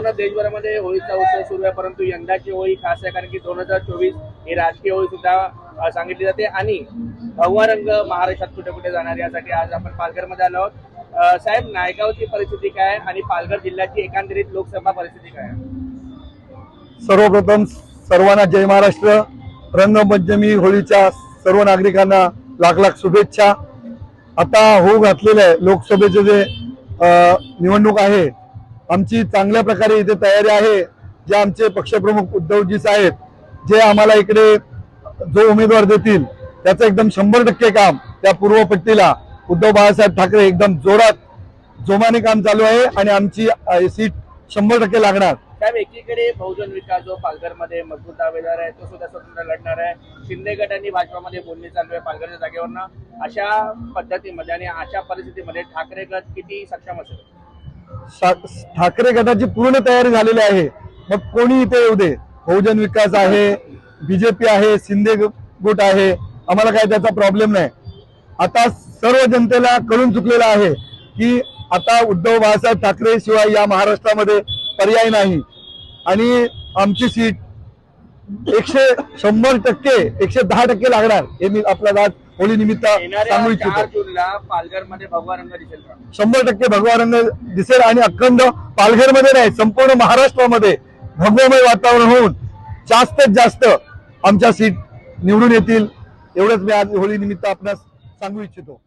संपूर्ण देशभरामध्ये होळीचा उत्सव सुरू आहे, परंतु यंदाची होळी खास आहे कारण की 2024 ही राजकीय होळी सुद्धा सांगितली जाते आणि भगवा रंग महाराष्ट्रात कुठे कुठे जाणार यासाठी आज आपण पालघरमध्ये आलो आहोत। साहेब, नायगावची परिस्थिती काय आणि पालघर जिल्ह्याची एकंदरीत लोकसभा परिस्थिती काय? सर्वप्रथम सर्वांना जय महाराष्ट्र। रंगपंचमी होळीच्या सर्व नागरिकांना लाख लाख शुभेच्छा। आता होऊ घातलेले आहे लोकसभेचे जे निवडणूक आहे, आमची चांगल्या प्रकारे इथे तयारी आहे। जे आमचे पक्षप्रमुख उद्धवजी साहेब जे आम्हाला इकडे जो उमेदवार देतील त्याचं एकदम 100% काम त्या पूर्वपट्टीला उद्धव बाळासाहेब ठाकरे एकदम जोमाने काम चालू आहे आणि आमची सीट 100% लागणार। साहेब, एकीकडे बहुजन विकास जो पालघरमध्ये मजबूत दावेदार आहे तो सुद्धा स्वतंत्र लढणार आहे। शिंदे गटांनी भाजपामध्ये बोलणी चालू आहे पालघरच्या जागेवरनं। अशा पद्धतीमध्ये आणि अशा परिस्थितीमध्ये ठाकरे गट किती सक्षम असेल? ठाकरे गटाची पूर्ण तयारी झालेली आहे। मग कोणी इथे येऊ दे, बहुजन विकास आहे, बीजेपी आहे, शिंदे गट आहे, आम्हाला काय त्याचा प्रॉब्लेम नाही। आता सर्व जनतेला कळून चुकलेलं आहे की आता उद्धव बाळासाहेब ठाकरे शिवाय या महाराष्ट्रामध्ये पर्याय नाही आणि आमची सीट 100% 110% लागणार हे मी आपल्याला आज होळी निमित्त सांगू इच्छितो। 4 जूनला पालघरमध्ये भगवा रंग दिसेल का? 100% भगवा रंग दिसेल आणि अखंड पालघरमध्ये नाही संपूर्ण महाराष्ट्रामध्ये भगवमय वातावरण होऊन जास्तीत जास्त आमच्या सीट निवडून येतील एवढंच मी आज होळी निमित्त आपणास सांगू इच्छितो।